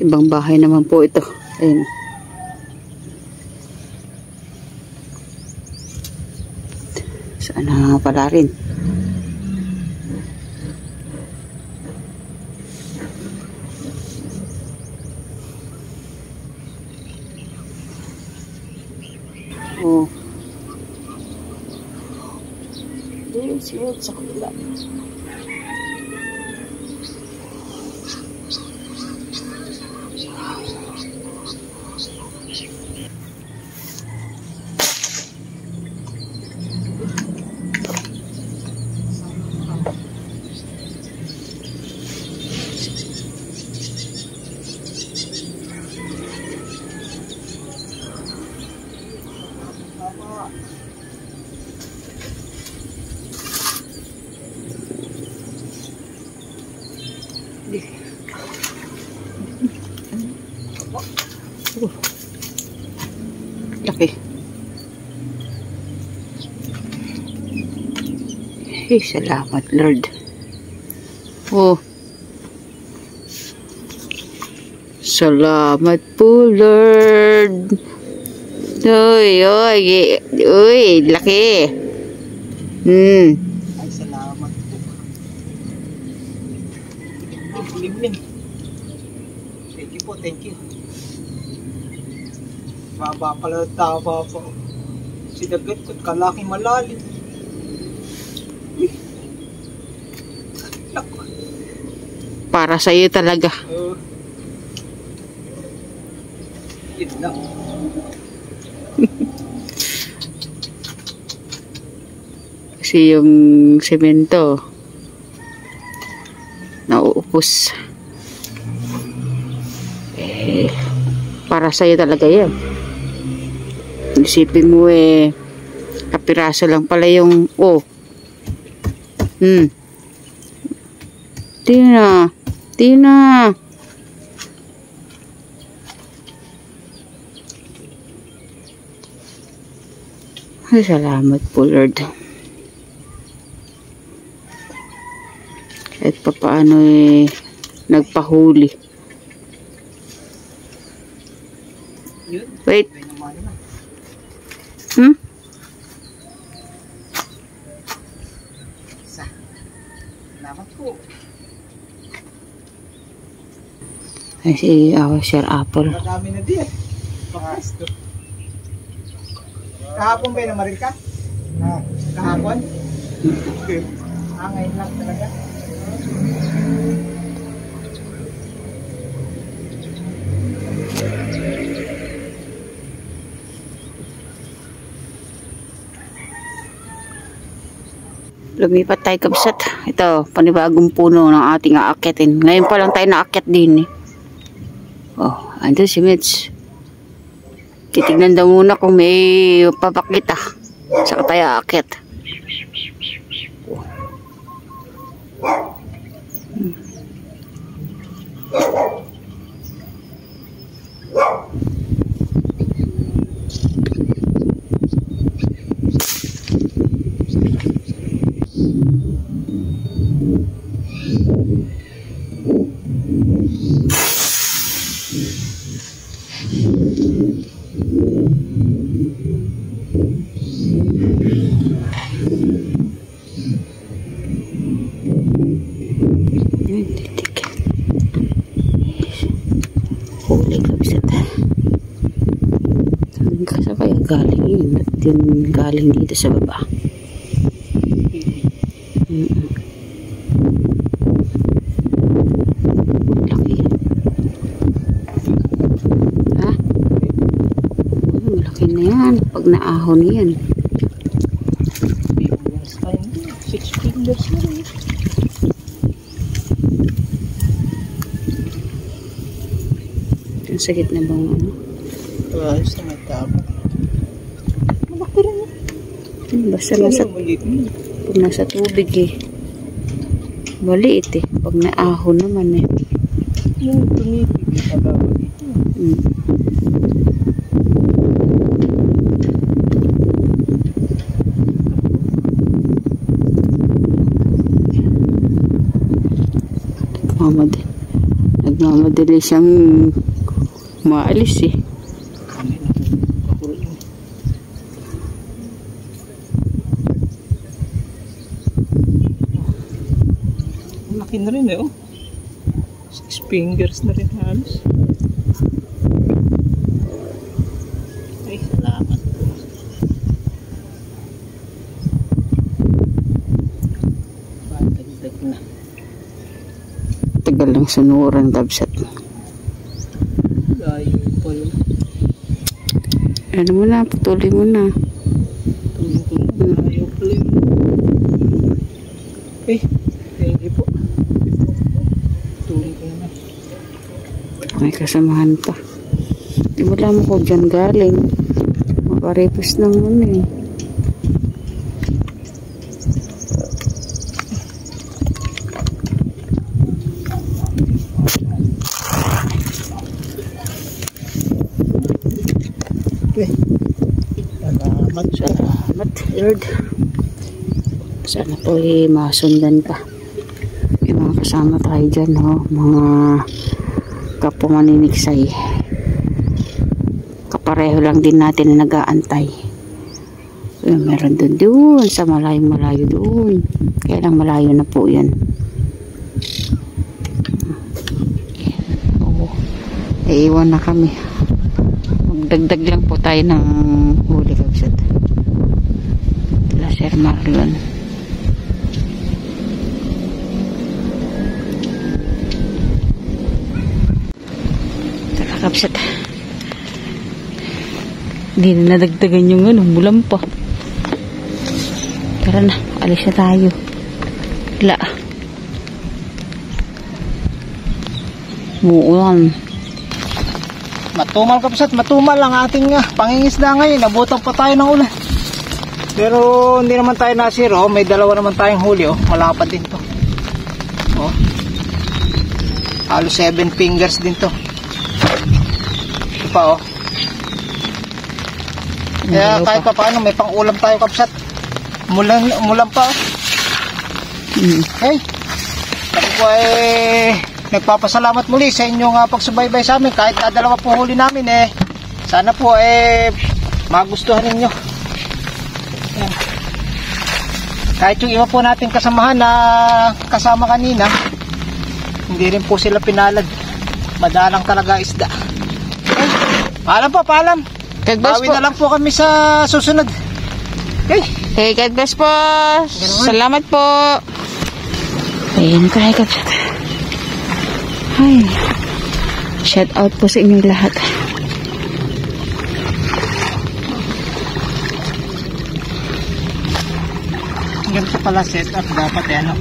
Ibang bahay naman po ito. Ayun. Sana pala rin. Oh. Doon siya sa kabila. Laki. Salamat Lord. Oh. Salamat po Lord. Uy, laki. Ay, salamat po. Liblib. Thank you. Baba pala taba po. Sinagat ko, kalaki malalim. Para sa iyo talaga. Yun lang. Kasi yung semento nauupos. Para sa'yo talaga yan. Isipin mo kapiraso lang pala yung Tina. Ay, salamat po Lord. Kahit papaano nagpahuli. Wait. Salamat po. Ay, si Sir Apple. Madami na din. Pakasto. Kahapon ba naman rin ka? Kahapon? Ngayon lang talaga. Lumipat tayo kabsat. Ito, panibagong puno ng ating aakyatin. Ngayon pa lang tayo naakyat din Oh, andun si Mitch. Titignan daw muna kung may papakita. Saka tayo aakyat. Kasi kaya galing yun at yun galing dito sa baba. Laki. Ha? Malaki na yan pag naahon yan. 6 fingers na rin. Ang sakit na bang Ayos na may tabo. Malaki rin basta nasa, pag nasa tubig maliit pag naahon naman yung tumibig talaga dito. Madali siyang maalis eh. Laki na rin eh, oh. 6 fingers na rin halos. Ay, salamat. Dagdag na. Tagal lang sunuran, Kabsat. Layo pa yun. Ano mo na, patuloy mo na. Layo pa yun. Eh, thank you po. Tuloy ko na. May kasamahan pa. Di mo lang ko dyan galing. Makarepos naman eh. Salamat, Lord. Sana po masundan pa. May mga kasama tayo dyan, oh. Mga kapwa maniniksay. Kapareho lang din natin na nag-aantay. Meron doon sa malayo doon. Kaya lang malayo na po yan. Oh, iiwan na kami. Magdagdag lang po tayo ng huli, Kabsat. Sir Marlon. Tara, Kabsat. Hindi na nadagdagan yung bulam pa. Tara na, alis na tayo. Wala. Muulan. Matumal, Kabsat, matumal ang ating pangingisda ngayon. Nabutan pa tayo ng ulan. Pero hindi naman tayo nasiro. May dalawa naman tayong huli, oh. Malapad din to. Oh. Halos 7 fingers din to. Ito pa, oh. Kaya kahit pa paano may pang-ulam tayo, Kabsat. Umulan pa, oh. Hey. Ako po ay nagpapasalamat muli sa inyong pagsubaybay sa amin. Kahit dalawa po huli namin, sana po magustuhan ninyo. Yan. Kahit yung iba po natin kasamahan na kasama kanina, hindi rin po sila pinalad. Madalang talaga isda. Paalam po, paalam. Bawi na lang po kami sa susunod. Hey, God bless po. Salamat po. Ayan tayo, Kabsat. Ay, shout out po sa inyong lahat. Ganito pala set up dapat, ano?